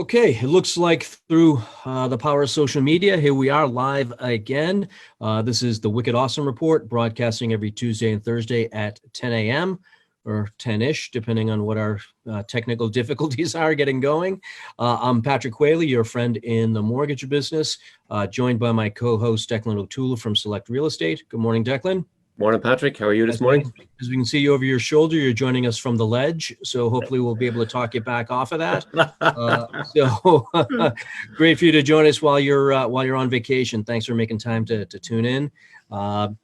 Okay, it looks like through the power of social media, here we are live again. This is the Wicked Awesome Report, broadcasting every Tuesday and Thursday at 10 a.m. or 10-ish, depending on what our technical difficulties are getting going. I'm Patrick Whaley, your friend in the mortgage business, joined by my co-host Declan O'Toole from Select Real Estate. Good morning, Declan. Morning, Patrick. How are you this morning? As we can see you over your shoulder, you're joining us from the ledge. So hopefully we'll be able to talk you back off of that. Great for you to join us while you're on vacation. Thanks for making time to tune in. And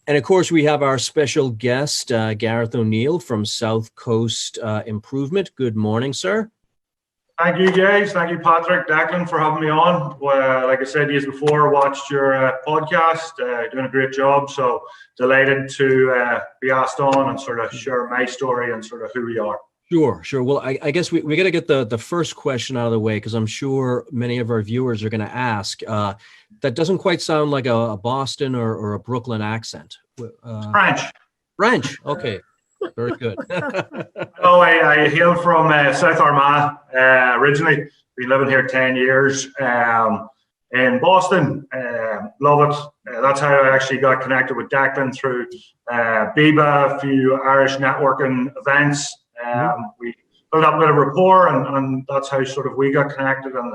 of course, we have our special guest, Gareth O'Neill from South Coast Improvement. Good morning, sir. Thank you, guys. Thank you, Patrick, Declan, for having me on. Like I said years before, watched your podcast, doing a great job. So delighted to be asked on and sort of share my story and sort of who we are. Sure. Well, I guess we got to get the first question out of the way, because I'm sure many of our viewers are going to ask. That doesn't quite sound like a Boston or a Brooklyn accent. French. Okay. Very good. I hail from South Armagh originally. Been living here 10 years in Boston. Love it. That's how I actually got connected with Declan through BIBA, a few Irish networking events. We built up a bit of rapport, and that's how sort of we got connected, and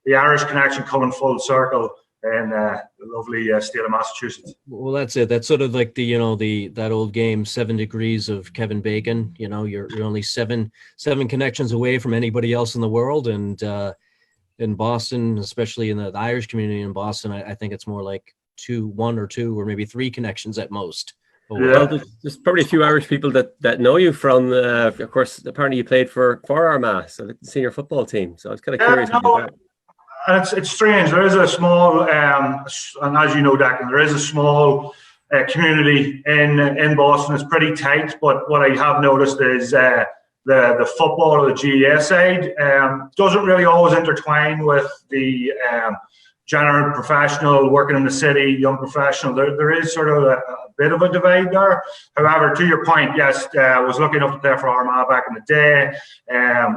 the Irish connection coming full circle in the lovely state of Massachusetts. Well, that's it. That's sort of like that old game, 7 Degrees of Kevin Bacon. You know, you're only seven connections away from anybody else in the world. And in Boston, especially in the Irish community in Boston, I think it's more like one or two or maybe 3 connections at most. Well, there's probably a few Irish people that know you from, of course, apparently you played for Armagh, so the senior football team. So I was kind of curious about that. It's strange. There is a small, and as you know, Declan, there is a small community in Boston. It's pretty tight, but what I have noticed is the football or the GAA side doesn't really always intertwine with the general professional working in the city, young professional. There is sort of a bit of a divide there. However, to your point, yes, I was lucky enough to play for Armagh back in the day.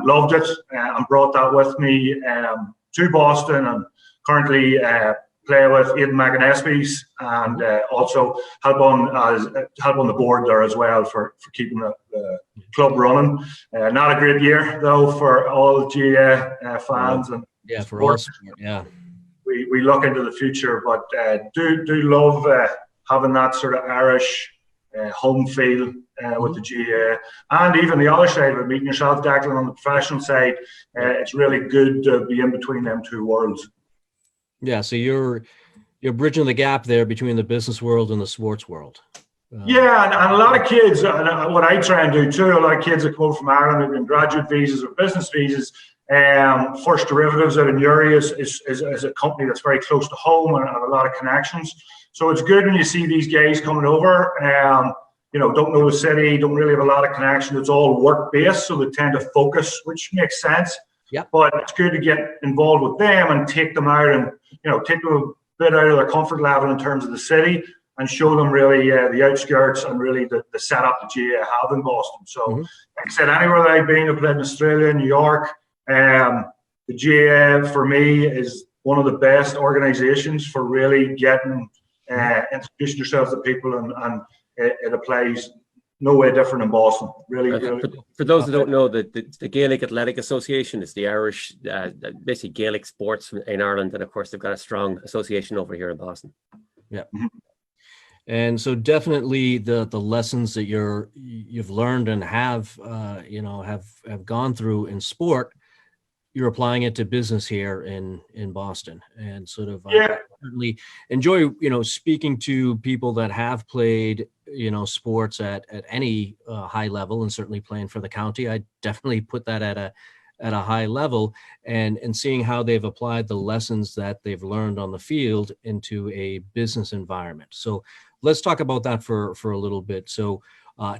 Loved it and brought that with me to Boston, and currently play with Aidan McAnespies, and also help on the board there as well for keeping the club running. Not a great year though for all GAA fans and for all sport, we look into the future, but do love having that sort of Irish home feel with the GAA, and even the other side of it, meeting yourself, Declan, on the professional side. It's really good to be in between them two worlds. Yeah, so you're bridging the gap there between the business world and the sports world. And a lot of kids, and what I try and do too, a lot of kids that come over from Ireland, maybe in graduate visas or business visas. First Derivatives out in Uri is a company that's very close to home and have a lot of connections. So it's good when you see these guys coming over. Don't know the city, don't really have a lot of connection. It's all work-based, so they tend to focus, which makes sense. Yeah. But it's good to get involved with them and take them out and, take them a bit out of their comfort level in terms of the city and show them really the outskirts and really the setup that GAA have in Boston. So, like I said, anywhere that I've been, I've played in Australia, New York. The GAA for me is one of the best organizations for really getting introducing yourselves to people, and it applies no way different in Boston. Really. For those who don't know, the Gaelic Athletic Association is the Irish, basically Gaelic sports in Ireland, and of course they've got a strong association over here in Boston. Yeah. And so definitely the lessons that you've learned and have gone through in sport, you're applying it to business here in Boston, and sort of I certainly enjoy speaking to people that have played sports at any high level, and certainly playing for the county. I definitely put that at a high level, and seeing how they've applied the lessons that they've learned on the field into a business environment. So let's talk about that for a little bit. So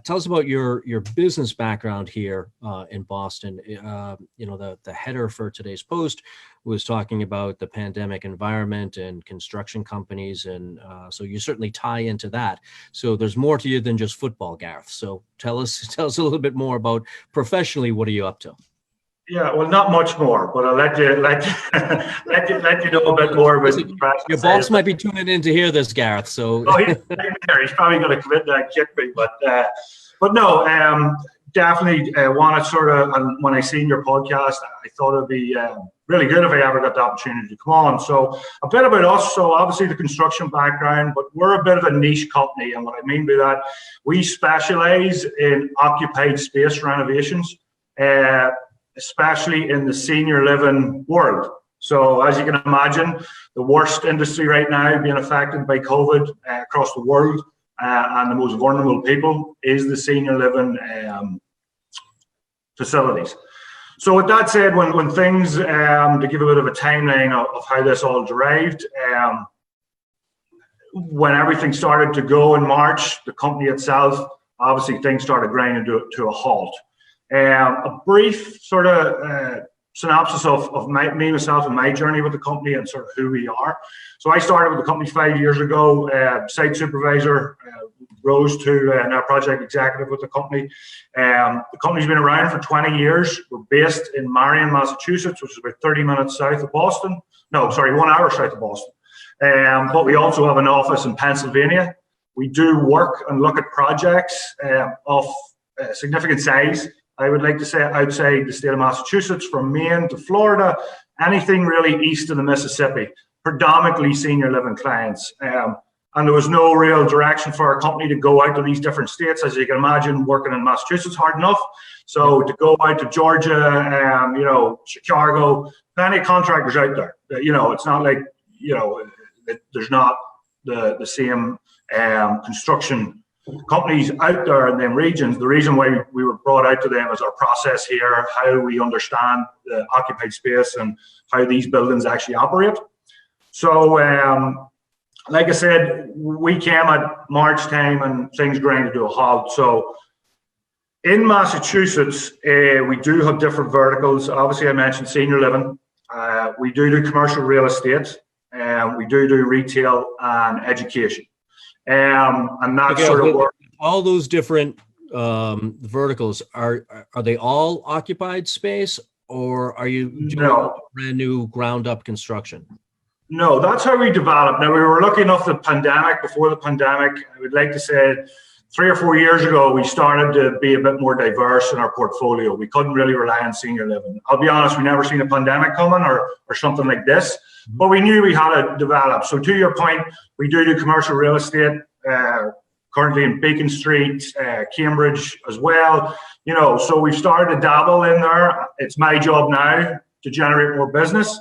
tell us about your business background here in Boston. The header for today's post was talking about the pandemic environment and construction companies, and so you certainly tie into that. So there's more to you than just football, Gareth. So tell us a little bit more about professionally, what are you up to? Yeah, well, not much more, but I'll let you let you know a bit more. But your boss might be tuning in to hear this, Gareth. So he's probably going to come in there and kick me, but no, definitely want to sort of. And when I seen your podcast, I thought it'd be really good if I ever got the opportunity to come on. So a bit about us. So obviously the construction background, but we're a bit of a niche company, and what I mean by that, we specialize in occupied space renovations. Especially in the senior living world. So as you can imagine, the worst industry right now being affected by COVID across the world, and the most vulnerable people is the senior living facilities. So with that said, when things, to give a bit of a timeline of how this all derived, when everything started to go in March, the company itself, obviously things started grinding to a halt. A brief sort of synopsis of myself and my journey with the company and sort of who we are. So I started with the company 5 years ago, site supervisor, rose to now project executive with the company. The company's been around for 20 years. We're based in Marion, Massachusetts, which is about 30 minutes south of Boston. No, sorry, 1 hour south of Boston. But we also have an office in Pennsylvania. We do work and look at projects of significant size. I would like to say outside the state of Massachusetts, from Maine to Florida, anything really east of the Mississippi, predominantly senior living clients. And there was no real direction for our company to go out to these different states. As you can imagine, working in Massachusetts hard enough. So to go out to Georgia, Chicago, plenty of contractors out there. It's not like, there's not the same construction companies out there in them regions. The reason why we were brought out to them is our process here, how we understand the occupied space and how these buildings actually operate. So, like I said, we came at March time and things grinded to a halt. So in Massachusetts, we do have different verticals. Obviously, I mentioned senior living. We do commercial real estate, and we do retail and education. And that's sort of work. All those different verticals, are they all occupied space, or are you doing brand new ground up construction? No, that's how we developed. Now, we were lucky enough before the pandemic, I would like to say 3 or 4 years ago, we started to be a bit more diverse in our portfolio. We couldn't really rely on senior living. I'll be honest, we never seen a pandemic coming or something like this, but we knew we had to develop. So to your point, we do commercial real estate, currently in Beacon Street, Cambridge as well. So we've started to dabble in there. It's my job now to generate more business.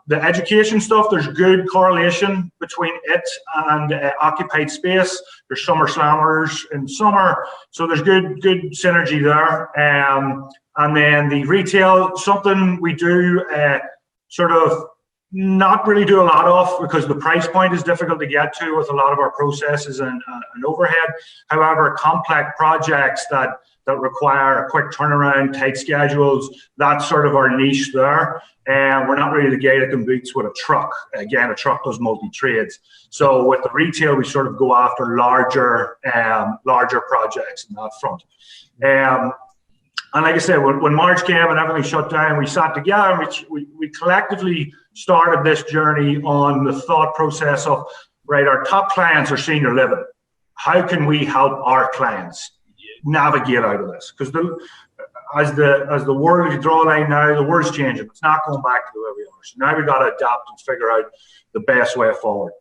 The education stuff, there's good correlation between it and occupied space. There's summer slammers in summer, so there's good synergy there. And then the retail, something we do sort of not really do a lot of because the price point is difficult to get to with a lot of our processes and overhead. However, complex projects that require a quick turnaround, tight schedules, that's sort of our niche there. And we're not really the guy that competes with a truck. Again, a truck does multi-trades. So with the retail, we sort of go after larger projects in that front. And like I said, when March came and everything shut down, we sat together and we collectively started this journey on the thought process of, right, our top clients are senior living. How can we help our clients navigate out of this? Because as the world, if you draw a line now, the world's changing. It's not going back to the way we are. So now we've got to adapt and figure out the best way forward.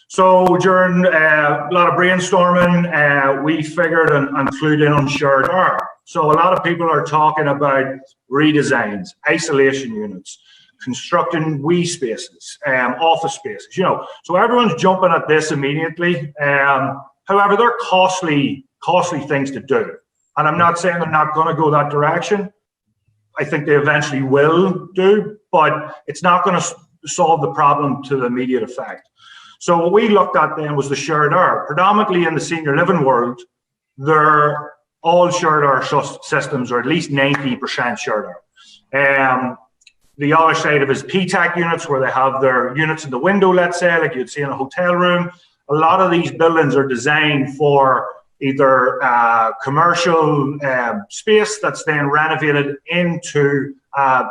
So during a lot of brainstorming, we figured and flew in on shared R. So a lot of people are talking about redesigns, isolation units, constructing wee spaces, office spaces, So everyone's jumping at this immediately. However, they're costly things to do. And I'm not saying they're not going to go that direction. I think they eventually will do, but it's not going to solve the problem to the immediate effect. So what we looked at then was the shared R. Predominantly in the senior living world, they're all shared R systems, or at least 90% shared R. The other side of it is PTAC units, where they have their units in the window, let's say, like you'd see in a hotel room. A lot of these buildings are designed for, either commercial space that's then renovated into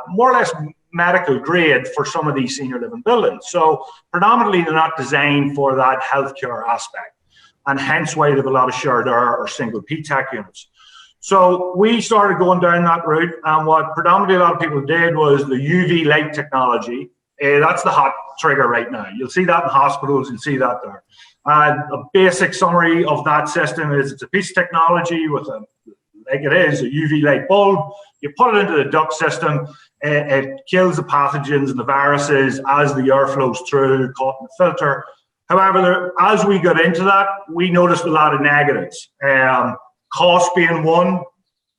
more or less medical grade for some of these senior living buildings. So predominantly they're not designed for that healthcare aspect, and hence why they have a lot of shared or single PTAC units. So we started going down that route, and what predominantly a lot of people did was the UV light technology. That's the hot trigger right now. You'll see that in hospitals, you'll see that there. And a basic summary of that system is it's a piece of technology with a UV light bulb. You put it into the duct system, it kills the pathogens and the viruses as the air flows through, caught in the filter. However, as we got into that, we noticed a lot of negatives. Cost being one,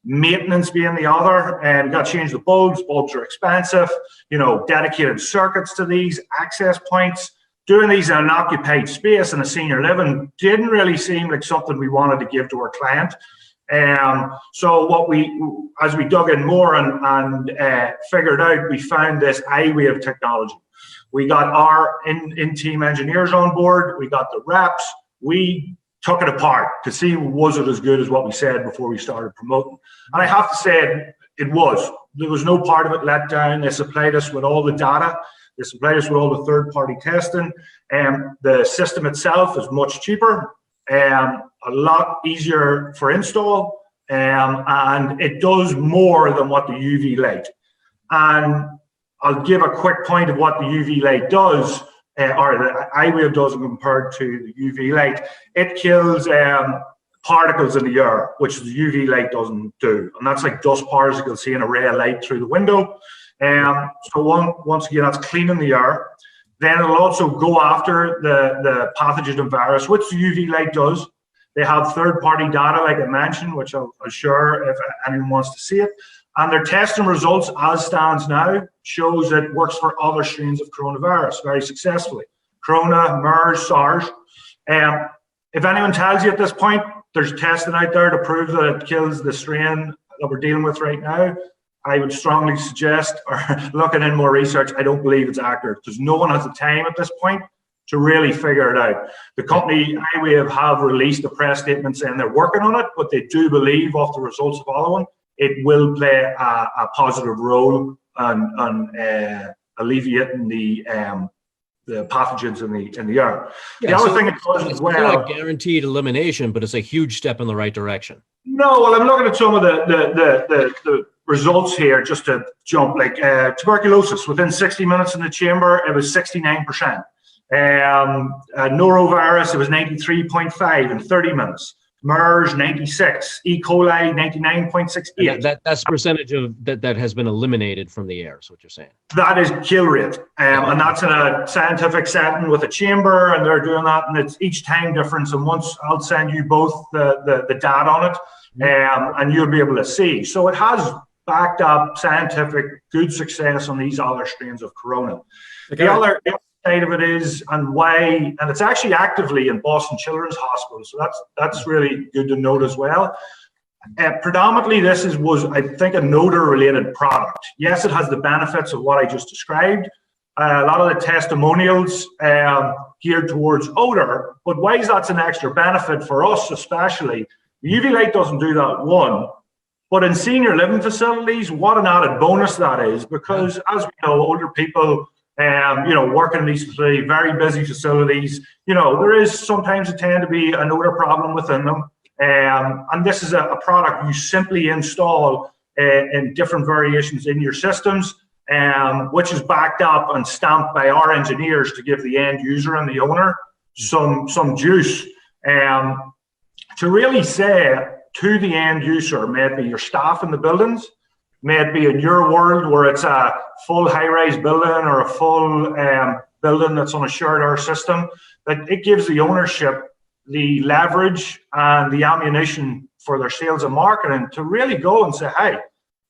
maintenance being the other, and you got to change the bulbs. Bulbs are expensive. You know, dedicated circuits to these, access points. Doing these in an occupied space in a senior living didn't really seem like something we wanted to give to our client. So as we dug in more and figured out, we found this iWave technology. We got our in-team engineers on board. We got the reps. We took it apart to see, was it as good as what we said before we started promoting. And I have to say it was. There was no part of it let down. They supplied us with all the data. They supplied us with all the third-party testing. The system itself is much cheaper, a lot easier for install, and it does more than what the UV light. And I'll give a quick point of what the UV light does, or the iWave does compared to the UV light. It kills particles in the air, which the UV light doesn't do. And that's like dust particles, seeing a ray of light through the window. So once again, that's cleaning the air. Then it'll also go after the pathogen and virus, which the UV light does. They have third-party data, like I mentioned, which I'll share if anyone wants to see it. And their testing results, as stands now, shows it works for other strains of coronavirus very successfully. Corona, MERS, SARS. If anyone tells you at this point, there's testing out there to prove that it kills the strain that we're dealing with right now, I would strongly suggest, or looking in more research, I don't believe it's accurate, because no one has the time at this point to really figure it out. The company iWave have released a press statement saying they're working on it, but they do believe, off the results of all of them, it will play a positive role on alleviating the pathogens in the air. Yeah, the other thing it does as well, not guaranteed elimination, but it's a huge step in the right direction. No, well, I'm looking at some of the results here just to jump. Like tuberculosis, within 60 minutes in the chamber, it was 69%. Norovirus, it was 93.5 in 30 minutes. MERS 96, E. coli 99.68. That's percentage of that has been eliminated from the air, is what you're saying. That is kill rate, and that's in a scientific setting with a chamber, and they're doing that, and it's each time difference. And once I'll send you both the data on it, and you'll be able to see. So it has backed up scientific good success on these other strains of corona. Okay. The other side of it is, and why, and it's actually actively in Boston Children's Hospital, so that's really good to note as well. Predominantly this was, I think, an odor related product. Yes, it has the benefits of what I just described. A lot of the testimonials geared towards odor, but why is that's an extra benefit for us especially? The UV light doesn't do that, one, but in senior living facilities, what an added bonus that is, because as we know, older people working in these facilities, very busy facilities, there is sometimes a tend to be an odor problem within them. And this is a product you simply install in different variations in your systems, which is backed up and stamped by our engineers to give the end user and the owner some juice. To really say to the end user, may it be your staff in the buildings, may it be in your world where it's a full high-rise building or a full building that's on a shared air system, that it gives the ownership the leverage and the ammunition for their sales and marketing to really go and say, hey,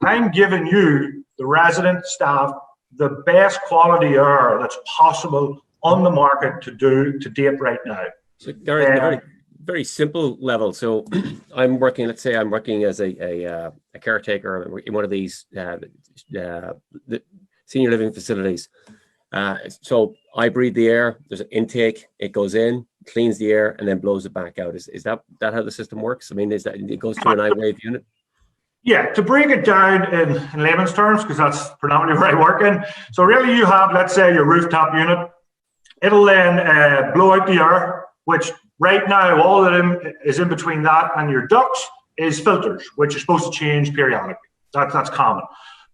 I'm giving you, the resident staff, the best quality air that's possible on the market to date right now. So Gary, very simple level. So I'm working, let's say I'm working as a caretaker in one of these the senior living facilities. So I breathe the air, there's an intake, it goes in, cleans the air, and then blows it back out. Is that how the system works? I mean, is that it goes to an I-wave unit? Yeah, to break it down in layman's terms, because that's predominantly where I work in. So really you have, let's say, your rooftop unit. It'll then blow out the air, which right now all that is in between that and your ducts is filters, which are supposed to change periodically. That's common.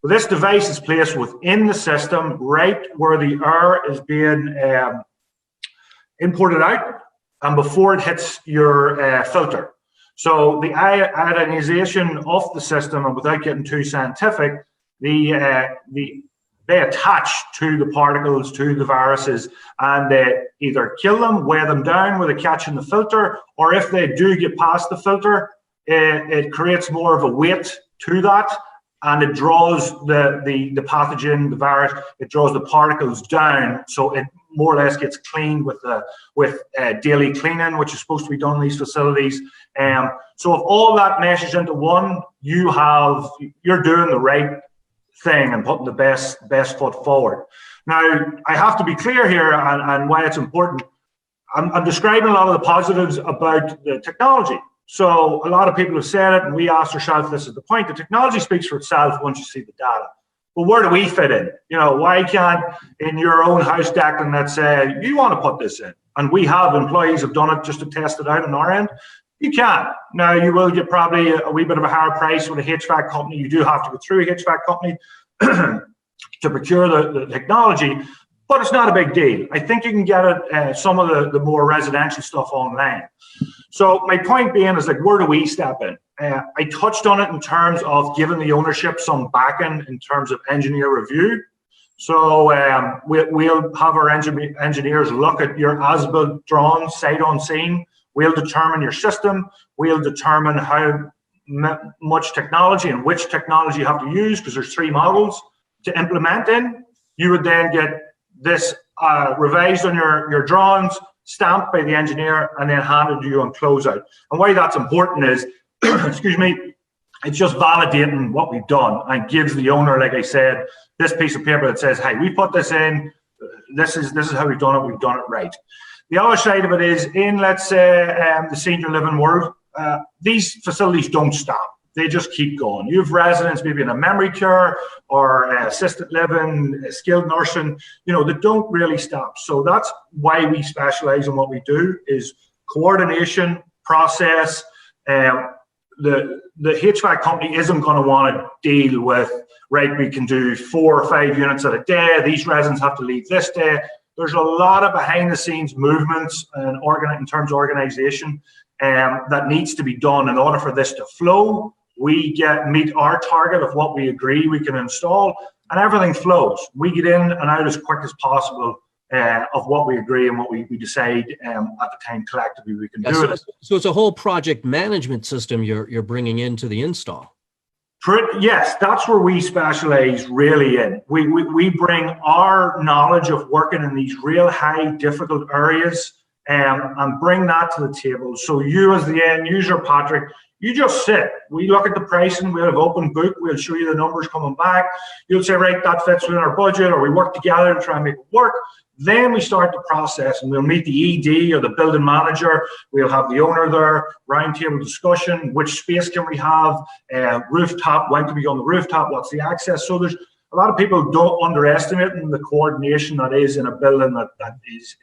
But this device is placed within the system, right where the air is being imported out and before it hits your filter. So the ionization of the system, and without getting too scientific, they attach to the particles, to the viruses, and they either kill them, weigh them down with a catch in the filter, or if they do get past the filter, it creates more of a weight to that, and it draws the pathogen, the virus, it draws the particles down, so it more or less gets cleaned with daily cleaning, which is supposed to be done in these facilities. So if all that meshes into one, you're doing the right thing and putting the best foot forward. Now, I have to be clear here and why it's important. I'm describing a lot of the positives about the technology. So a lot of people have said it, and we asked ourselves, this is the point, the technology speaks for itself once you see the data. But where do we fit in? Why can't in your own house, Declan, let's say you want to put this in, and we have employees have done it just to test it out on our end. You can. Now, you will get probably a wee bit of a higher price with a HVAC company. You do have to go through a HVAC company to procure the technology, but it's not a big deal. I think you can get it, some of the more residential stuff online. So my point being is, like, where do we step in? I touched on it in terms of giving the ownership some backing in terms of engineer review. So we'll have our engineers look at your as-built drawings, sight unseen. We'll determine your system. We'll determine how much technology and which technology you have to use, because there's 3 models to implement in. You would then get this revised on your drawings, stamped by the engineer, and then handed to you on closeout. And why that's important is, excuse me, it's just validating what we've done and gives the owner, like I said, this piece of paper that says, hey, we put this in, this is how we've done it right. The other side of it is, in, let's say, the senior living world, these facilities don't stop. They just keep going. You have residents maybe in a memory care or assisted living, skilled nursing, that don't really stop. So that's why we specialize in what we do, is coordination, process. The HVAC company isn't going to want to deal with, right, we can do 4 or 5 units at a day. These residents have to leave this day. There's a lot of behind the scenes movements and in terms of organization that needs to be done in order for this to flow. We meet our target of what we agree we can install, and everything flows. We get in and out as quick as possible of what we agree and what we decide at the time collectively we can do it. So it's a whole project management system you're bringing into the install. Yes, that's where we specialize really in. We bring our knowledge of working in these real high difficult areas and bring that to the table. So you, as the end user, Patrick, you just sit. We look at the pricing, we'll have open book, we'll show you the numbers coming back. You'll say, right, that fits within our budget, or we work together to try and make it work. Then we start the process, and we'll meet the ED or the building manager. We'll have the owner there, roundtable discussion, which space can we have, rooftop, when can we go on the rooftop, what's the access. So there's a lot of people don't underestimate the coordination that is in a building that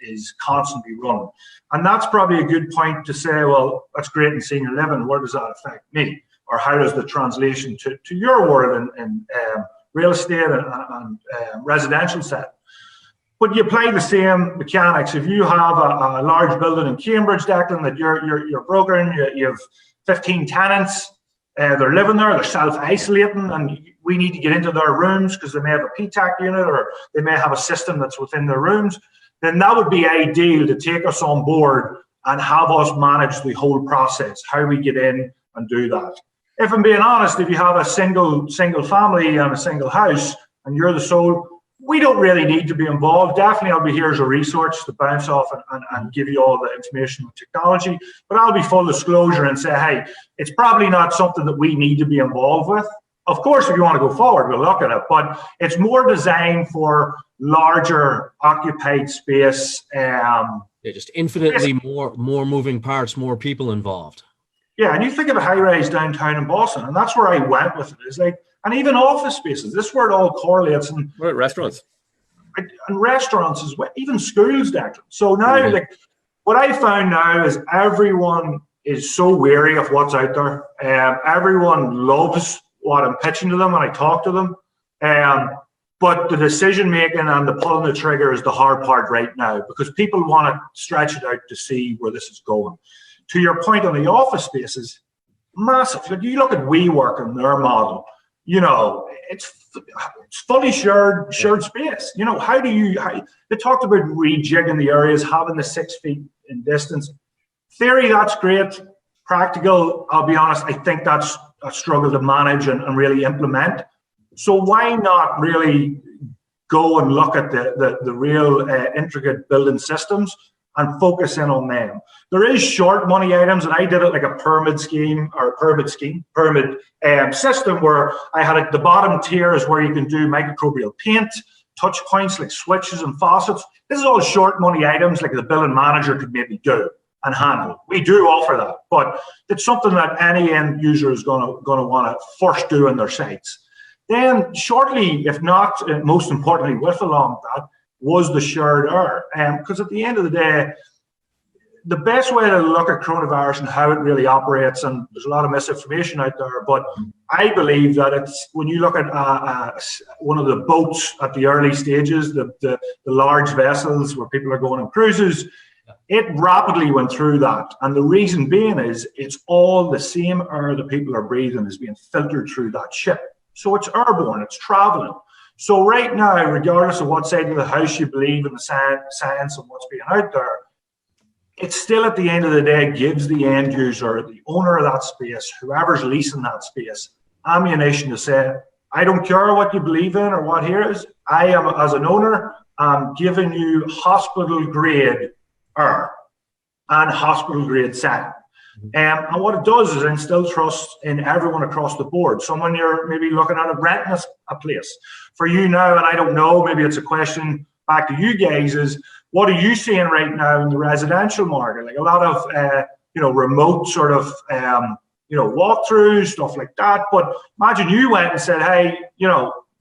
is constantly running. And that's probably a good point to say, well, that's great in senior living. Where does that affect me? Or how does the translation to your world in real estate and residential setting? But you apply the same mechanics. If you have a large building in Cambridge, Declan, that you're brokering, you have 15 tenants, they're living there, they're self-isolating, and we need to get into their rooms because they may have a PTAC unit or they may have a system that's within their rooms, then that would be ideal to take us on board and have us manage the whole process, how we get in and do that. If I'm being honest, if you have a single family and a single house and you're the sole, we don't really need to be involved. Definitely I'll be here as a resource to bounce off and give you all the information on technology, but I'll be full disclosure and say, hey, it's probably not something that we need to be involved with. Of course, if you want to go forward, we'll look at it, but it's more designed for larger occupied space. Just infinitely more moving parts, more people involved. Yeah, and you think of a high-rise downtown in Boston, and that's where I went with it. It's like, and even office spaces, this is where it all correlates. And what about restaurants? And restaurants as well, even schools, Declan. So now, like, what I found now is everyone is so wary of what's out there. Everyone loves what I'm pitching to them when I talk to them. But the decision making and the pulling the trigger is the hard part right now, because people want to stretch it out to see where this is going. To your point on the office spaces, massive. Like, you look at WeWork and their model, you know, it's fully shared space. You know, they talked about rejigging the areas, having the 6 feet in distance. Theory, that's great. Practical, I'll be honest, I think that's a struggle to manage and really implement. So why not really go and look at the real intricate building systems and focus in on them? There is short money items, and I did it like a pyramid system where I had the bottom tier is where you can do microbial paint, touch points like switches and faucets. This is all short money items like the building manager could maybe do and handle. We do offer that, but it's something that any end user is going to want to first do in their sites. Then shortly, if not most importantly, with along that was the shared air. Because at the end of the day, the best way to look at coronavirus and how it really operates, and there's a lot of misinformation out there, but I believe that it's, when you look at one of the boats at the early stages, the large vessels where people are going on cruises, it rapidly went through that. And the reason being is it's all the same air that people are breathing is being filtered through that ship. So it's airborne, it's traveling. So right now, regardless of what side of the house you believe in the science of what's being out there, it still at the end of the day gives the end user, the owner of that space, whoever's leasing that space, ammunition to say, I don't care what you believe in or what here is, I am, as an owner, giving you hospital grade air and hospital grade setting. And what it does is instill trust in everyone across the board. So when you're maybe looking at renting a place, for you now, and I don't know, maybe it's a question back to you guys, is what are you seeing right now in the residential market? Like a lot of, remote sort of, walkthroughs, stuff like that. But imagine you went and said, hey,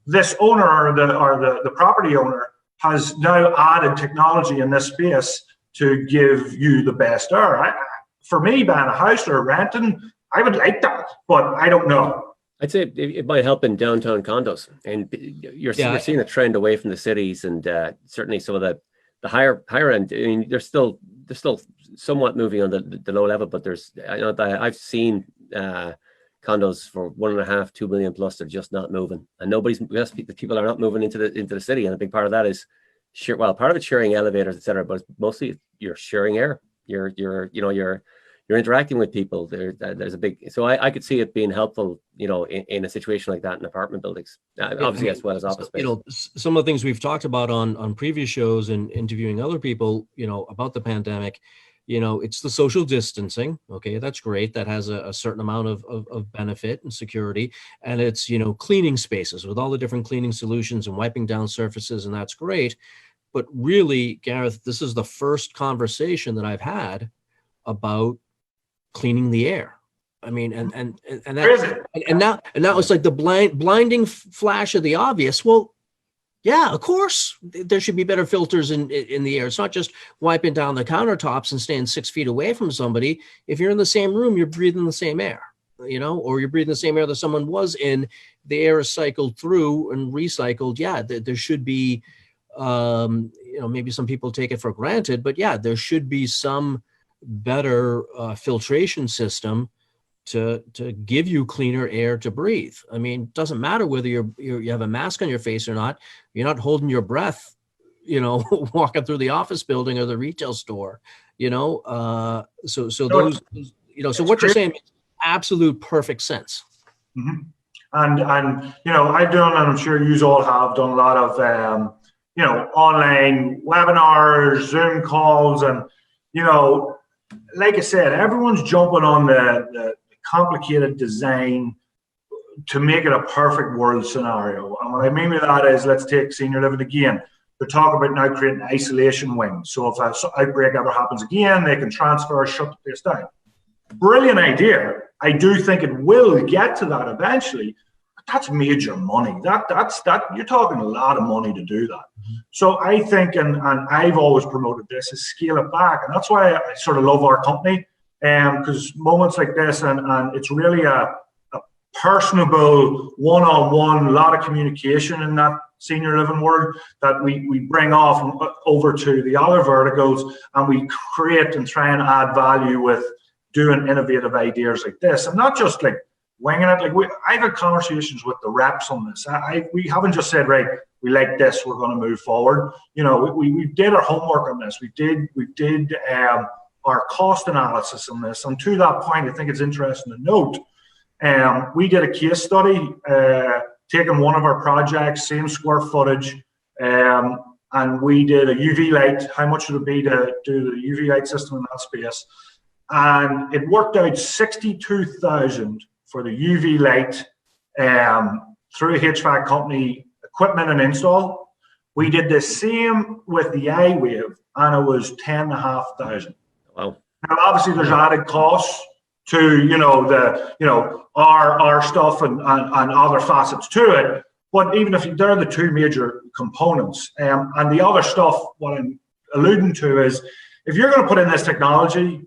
this owner or the property owner has now added technology in this space to give you the best air. For me, buying a house or renting, I would like that, but I don't know. I'd say it might help in downtown condos, and you're seeing a trend away from the cities, and certainly some of the higher end. I mean, they're still somewhat moving on the low level, but I've seen condos for 1.5-2 million plus. They're just not moving, and the people are not moving into the city, and a big part of that is part of it's sharing elevators, etc., but it's mostly you're sharing air. You're interacting with people. There's a big, so I could see it being helpful, in a situation like that in apartment buildings, obviously as well as office space. Some of the things we've talked about on previous shows and interviewing other people, about the pandemic, it's the social distancing. Okay, that's great. That has a certain amount of benefit and security, and it's cleaning spaces with all the different cleaning solutions and wiping down surfaces, and that's great. But really, Gareth, this is the first conversation that I've had about cleaning the air. I mean, and now it's like the blinding flash of the obvious. Well, yeah, of course, there should be better filters in the air. It's not just wiping down the countertops and staying 6 feet away from somebody. If you're in the same room, you're breathing the same air, or you're breathing the same air that someone was in. The air is cycled through and recycled. Yeah, there should be. Maybe some people take it for granted, but yeah, there should be some better filtration system to give you cleaner air to breathe. I mean, it doesn't matter whether you have a mask on your face or not. You're not holding your breath, walking through the office building or the retail store. So what you're saying makes absolute perfect sense. Mm-hmm. And I've done, and I'm sure you all have done a lot of online webinars, Zoom calls, and, like I said, everyone's jumping on the complicated design to make it a perfect world scenario. And what I mean by that is, let's take senior living again. They're talking about now creating isolation wings. So if an outbreak ever happens again, they can transfer or shut the place down. Brilliant idea. I do think it will get to that eventually. But that's major money. That's you're talking a lot of money to do that. So I think, and I've always promoted this, is scale it back. And that's why I sort of love our company. Because moments like this, and it's really a personable, one-on-one, a lot of communication in that senior living world that we bring off over to the other verticals, and we create and try and add value with doing innovative ideas like this, and not just like winging it. Like I've had conversations with the reps on this. We haven't just said, right, we like this, we're going to move forward. You know, we did our homework on this. We did our cost analysis on this, and to that point, I think it's interesting to note. We did a case study, taking one of our projects, same square footage, and we did a UV light. How much would it be to do the UV light system in that space? And it worked out 62,000 for the UV light through a HVAC company, equipment and install. We did the same with the iWave, and it was 10,500. Wow. Now, obviously, there's added costs to our stuff and other facets to it. But even if they're the two major components, and the other stuff, what I'm alluding to is, if you're going to put in this technology,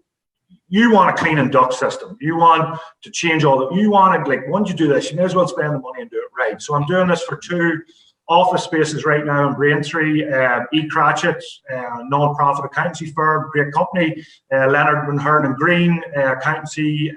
you want a clean and duct system. You want to change you want to, like, once you do this, you may as well spend the money and do it right. So I'm doing this for 2 office spaces right now in Braintree. E. Cratchit, non-profit accountancy firm, great company. Leonard Van Hearn and Green, accountancy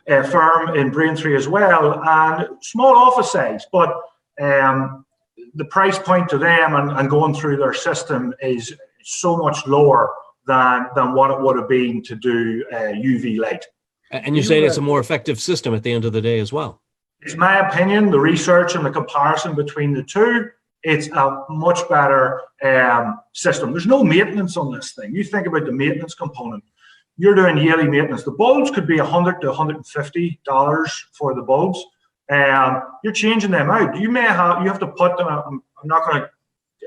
firm in Braintree as well. And small office size, but the price point to them and going through their system is so much lower than what it would have been to do UV light. And you say it's a more effective system at the end of the day as well. It's my opinion, the research and the comparison between the two, it's a much better system. There's no maintenance on this thing. You think about the maintenance component. You're doing yearly maintenance. The bulbs could be $100 to $150 for the bulbs. You're changing them out. You have to put them. I'm not going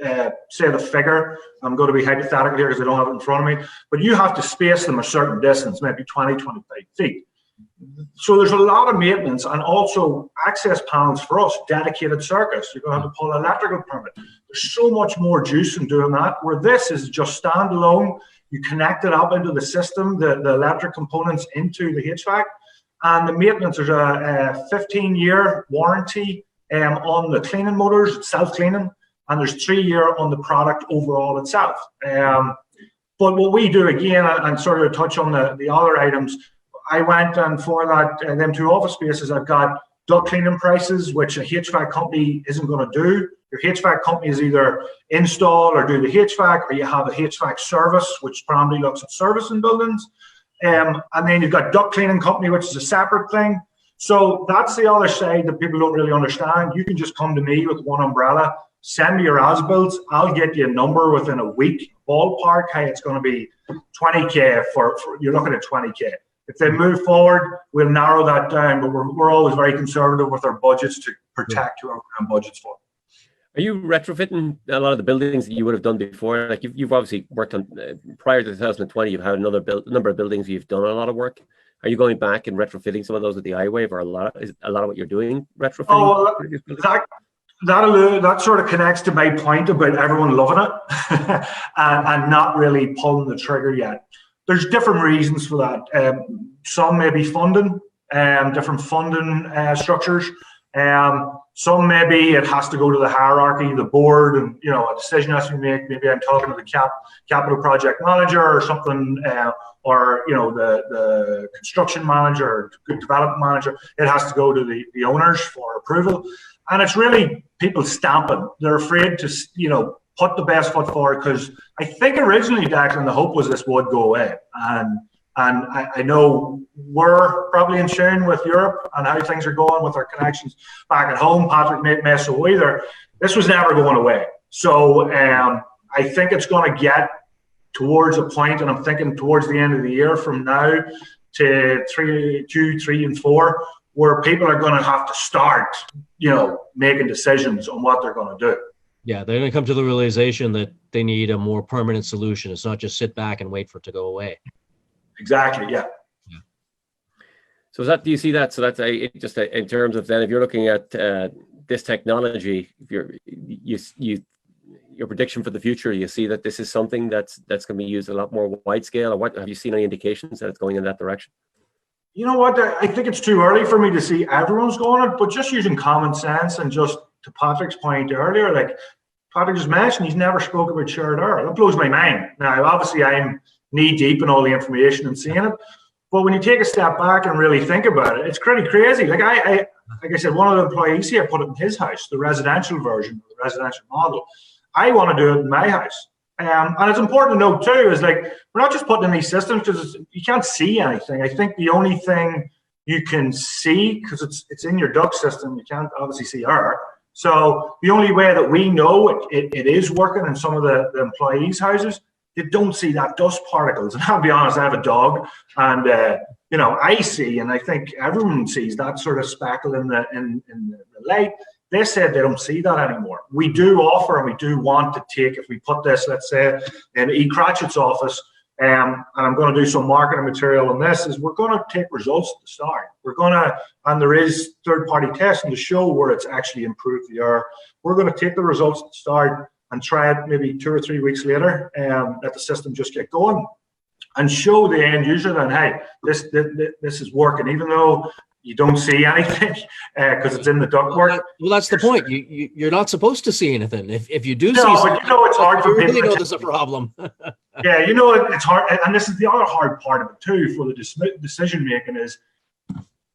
to say the figure. I'm going to be hypothetical here because I don't have it in front of me. But you have to space them a certain distance, maybe 20, 25 feet. So there's a lot of maintenance, and also access panels for us, dedicated circuits. You're going to have to pull an electrical permit. There's so much more juice in doing that, where this is just standalone. You connect it up into the system, the electric components into the HVAC, and the maintenance, there's a 15-year warranty on the cleaning motors, self-cleaning, and there's 3-year on the product overall itself. But what we do, again, and sort of touch on the other items, I went, and for that, them 2 office spaces, I've got duct cleaning prices, which a HVAC company isn't going to do. Your HVAC company is either install or do the HVAC, or you have a HVAC service, which primarily looks at service in buildings. And then you've got duct cleaning company, which is a separate thing. So that's the other side that people don't really understand. You can just come to me with one umbrella, send me your as-builds. I'll get you a number within a week. Ballpark, hey, it's going to be 20K for you're looking at 20K. If they move forward, we'll narrow that down, but we're always very conservative with our budgets to protect who our budgets for. Are you retrofitting a lot of the buildings that you would have done before? Like you've obviously worked on, prior to 2020, you've had number of buildings you've done a lot of work. Are you going back and retrofitting some of those with the iWave, or is a lot of what you're doing retrofitting? Oh, that sort of connects to my point about everyone loving it and not really pulling the trigger yet. There's different reasons for that. Some may be funding, different funding structures. Some maybe it has to go to the hierarchy, the board, and a decision has to be made. Maybe I'm talking to the capital project manager or something, or the construction manager or development manager. It has to go to the owners for approval, and it's really people stamping. They're afraid to put the best foot forward, because I think originally, Declan, the hope was this would go away. And I know we're probably in tune with Europe and how things are going with our connections back at home. Patrick may so either. This was never going away. So I think it's going to get towards a point, and I'm thinking towards the end of the year from now to Q3 and 4, where people are going to have to start, making decisions on what they're going to do. Yeah, they're going to come to the realization that they need a more permanent solution. It's not just sit back and wait for it to go away. Exactly. Yeah. So do you see that? So that's just in terms of then, if you're looking at this technology, if your prediction for the future, you see that this is something that's going to be used a lot more wide scale, or what? Have you seen any indications that it's going in that direction? You know what? I think it's too early for me to see everyone's going it, but just using common sense, and just to Patrick's point earlier, like Patrick just mentioned, he's never spoke about shared error. That blows my mind. Now, obviously, I'm knee deep in all the information and seeing it, but when you take a step back and really think about it, it's pretty crazy. Like I said, one of the employees here put it in his house, the residential version, the residential model. I want to do it in my house. And it's important to note too, is like, we're not just putting in these systems because you can't see anything. I think the only thing you can see, because it's in your duct system, you can't obviously see error. So the only way that we know it is working in some of the employees' houses, they don't see that dust particles. And I'll be honest, I have a dog, and I see, and I think everyone sees that sort of speckle in the light. They said they don't see that anymore. We do offer, and we do want to take, if we put this, let's say, in E. Cratchit's office, and I'm going to do some marketing material on this, is we're going to take results at the start. We're going to, and there is third-party testing to show where it's actually improved the error. We're going to take the results at the start and try it maybe 2 or 3 weeks later, let the system just get going, and show the end user then, hey, this is working, even though you don't see anything because it's in the ductwork. Well, that's the point. You're not supposed to see anything. If you do see something, but it's hard for people. You really know there's a problem. Yeah, it's hard, and this is the other hard part of it too for the decision making is,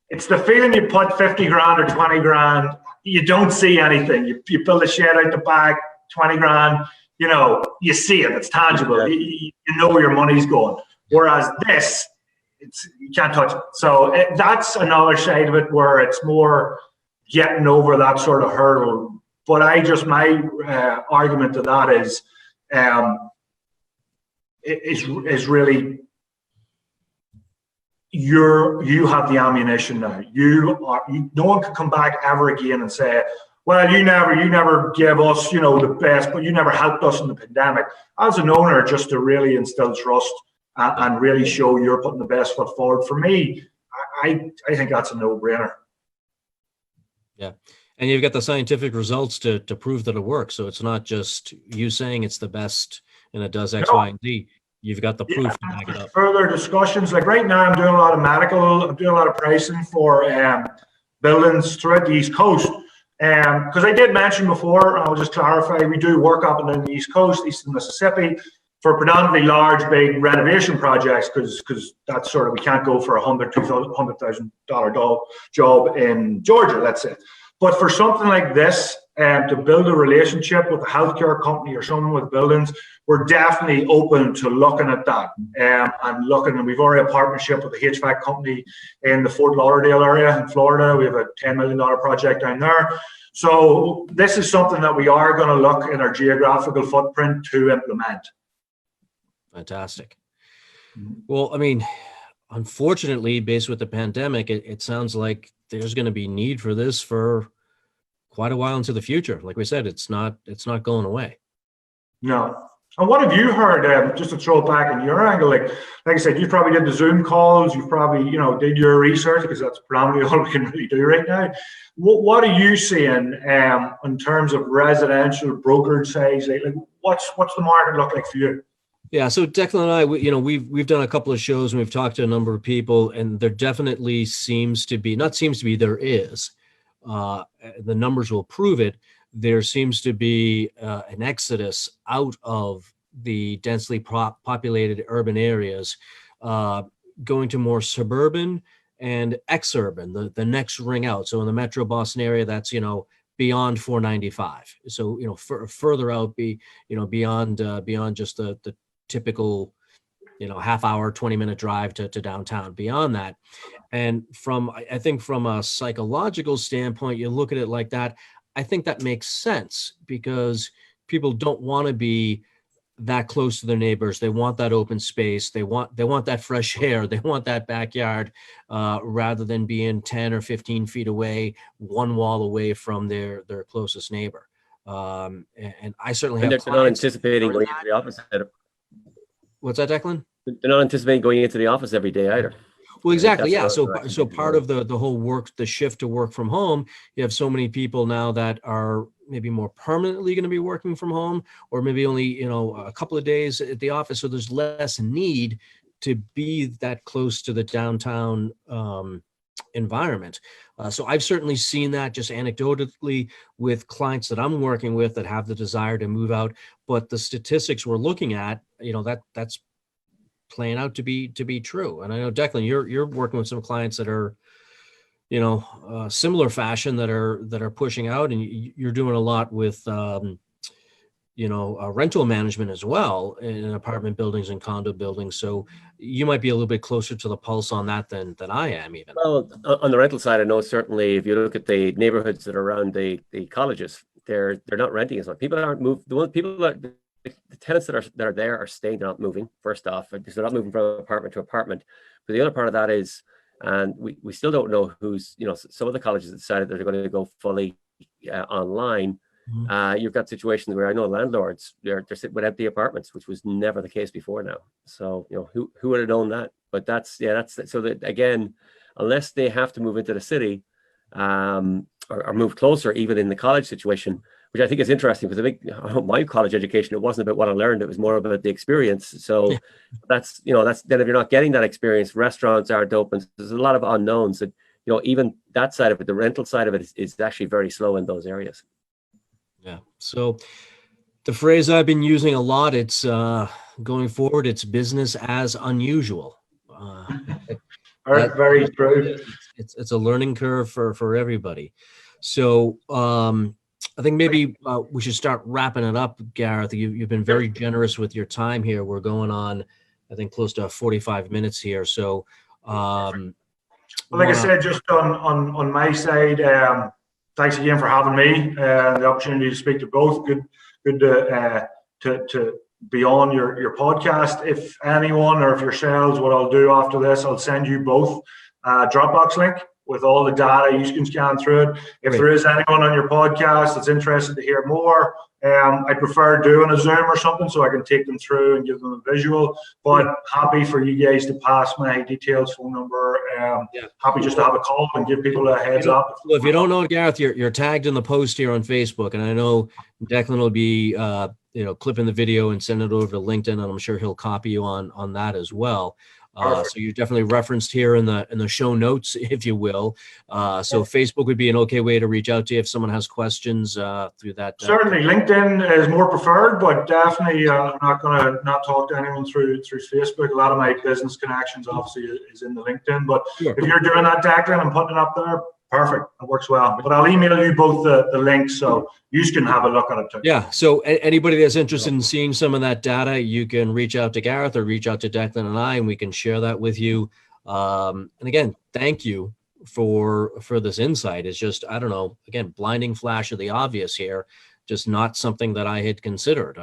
it's the feeling you put 50 grand or 20 grand, you don't see anything. You build a shed out the back, 20 grand, you see it, it's tangible. You know where your money's going. Whereas this, you can't touch it. So that's another side of it where it's more getting over that sort of hurdle. But my argument to that is really, you have the ammunition now. No one can come back ever again and say, well, you never gave us, the best, but you never helped us in the pandemic. As an owner, just to really instill trust and really show you're putting the best foot forward. For me, I think that's a no-brainer. Yeah. And you've got the scientific results to prove that it works. So it's not just you saying it's the best and it does X, Y, and Z. You've got the proof to back it up. Further discussions. Like right now, I'm doing a lot of pricing for buildings throughout the East Coast. Because I did mention before, I'll just clarify, we do work up and down the East Coast, Eastern Mississippi, for predominantly large, big renovation projects, because that's sort of, we can't go for $100,000 job in Georgia, let's say. But for something like this, to build a relationship with a healthcare company or someone with buildings, we're definitely open to looking at that. And we've already a partnership with a HVAC company in the Fort Lauderdale area in Florida. We have a $10 million project down there. So this is something that we are going to look in our geographical footprint to implement. Fantastic. Well, I mean, unfortunately, based with the pandemic, it sounds like there's going to be need for this for quite a while into the future. Like we said, it's not going away. No. And what have you heard, just to throw it back in your angle, like I said, you probably did the Zoom calls, you probably, did your research, because that's predominantly all we can really do right now. What are you seeing in terms of residential brokerage size? Like what's the market look like for you? Yeah, so Declan and I, we've done a couple of shows and we've talked to a number of people, and there definitely there is. The numbers will prove it. There seems to be an exodus out of the densely populated urban areas, going to more suburban and exurban, the next ring out. So in the Metro Boston area, that's, beyond 495. So, further out, beyond just the typical, half hour, 20-minute drive to downtown, beyond that. And I think from a psychological standpoint, you look at it like that, I think that makes sense, because people don't want to be that close to their neighbors. They want that open space. They want that fresh air. They want that backyard, rather than being 10 or 15 feet away, one wall away from their closest neighbor. And I certainly And have they're not clients. anticipating going into the office. What's that, Declan? They're not anticipating going into the office every day either. Well, exactly. That's Yeah. what So part of the whole the shift to work from home, you have so many people now that are maybe more permanently going to be working from home, or maybe only, a couple of days at the office. So there's less need to be that close to the downtown environment. So I've certainly seen that just anecdotally with clients that I'm working with that have the desire to move out. But the statistics we're looking at, that's playing out to be true. And I know, Declan, you're working with some clients that are, similar fashion that are pushing out, and you're doing a lot with, rental management as well in apartment buildings and condo buildings. So you might be a little bit closer to the pulse on that than I am even. Well, on the rental side, I know certainly if you look at the neighborhoods that are around the colleges, they're not renting as much. People aren't moved. The tenants that are there are staying, they're not moving, first off, because they're not moving from apartment to apartment. But the other part of that is, and we still don't know who's, some of the colleges decided that they're going to go fully online. Mm-hmm. You've got situations where I know landlords, they're sitting with empty apartments, which was never the case before now. So, who would have known that? But that's so that, again, unless they have to move into the city, or move closer, even in the college situation, which I think is interesting, because I think my college education, it wasn't about what I learned, it was more about the experience. So that's then if you're not getting that experience, restaurants aren't open. There's a lot of unknowns that, even that side of it, the rental side of it is actually very slow in those areas. Yeah. So the phrase I've been using a lot, it's going forward, it's business as unusual. Very true. It's a learning curve for everybody. So I think maybe we should start wrapping it up, Gareth. You've been very generous with your time here. We're going on, I think, close to 45 minutes here. So, well, like I said, just on my side, thanks again for having me. The opportunity to speak to both. Good to be on your podcast. If anyone, or if yourselves, what I'll do after this, I'll send you both a Dropbox link with all the data. You can scan through it. If there is anyone on your podcast that's interested to hear more, I prefer doing a Zoom or something so I can take them through and give them a visual. But happy for you guys to pass my details, phone number. Happy just to have a call and give people a heads up. Well, if you don't know, Gareth, you're tagged in the post here on Facebook, and I know Declan will be clipping the video and send it over to LinkedIn, and I'm sure he'll copy you on that as well. So you're definitely referenced here in the show notes, if you will. So Facebook would be an okay way to reach out to you if someone has questions through that. Certainly, LinkedIn is more preferred, but definitely I'm not going to not talk to anyone through Facebook. A lot of my business connections obviously is in the LinkedIn. But if you're doing that, Declan, and putting it up there, perfect. That works well. But I'll email you both the links so you can have a look at it too. Yeah. So anybody that's interested in seeing some of that data, you can reach out to Gareth or reach out to Declan and I, and we can share that with you. And again, thank you for this insight. It's just, I don't know, again, blinding flash of the obvious here, just not something that I had considered.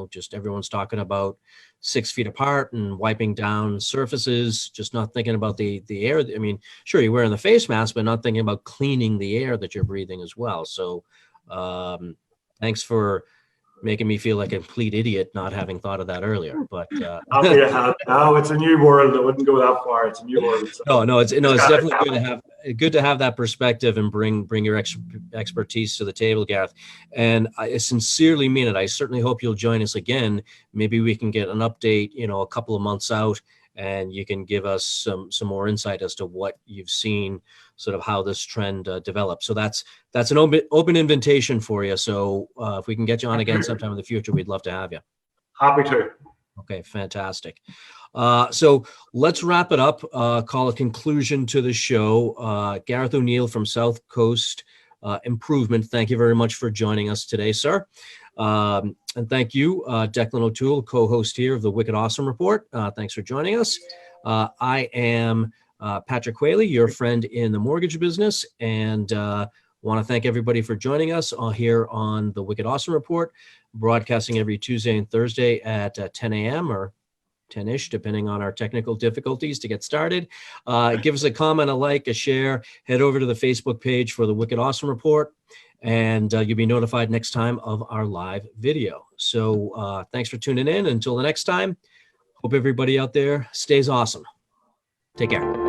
Just everyone's talking about 6 feet apart and wiping down surfaces, just not thinking about the air. I mean, sure, you're wearing the face mask, but not thinking about cleaning the air that you're breathing as well. So thanks for making me feel like a complete idiot not having thought of that earlier. But it's a new world. It wouldn't go that far. It's a new world. So. No, it's definitely good to have that perspective and bring your expertise to the table, Gareth. And I sincerely mean it. I certainly hope you'll join us again. Maybe we can get an update, a couple of months out, and you can give us some more insight as to what you've seen, sort of how this trend develops. So that's an open invitation for you. So if we can get you on again sometime in the future, we'd love to have you. Happy to. Okay, fantastic. So let's wrap it up, call a conclusion to the show. Gareth O'Neill from South Coast Improvement, thank you very much for joining us today, sir. And thank you, Declan O'Toole, co-host here of the Wicked Awesome Report. Thanks for joining us. I am Patrick Whaley, your friend in the mortgage business, and Want to thank everybody for joining us here on the Wicked Awesome Report, broadcasting every Tuesday and Thursday at 10 a.m. or 10-ish, depending on our technical difficulties to get started. Give us a comment, a like, a share. Head over to the Facebook page for the Wicked Awesome Report, and you'll be notified next time of our live video. So thanks for tuning in. Until the next time, hope everybody out there stays awesome. Take care.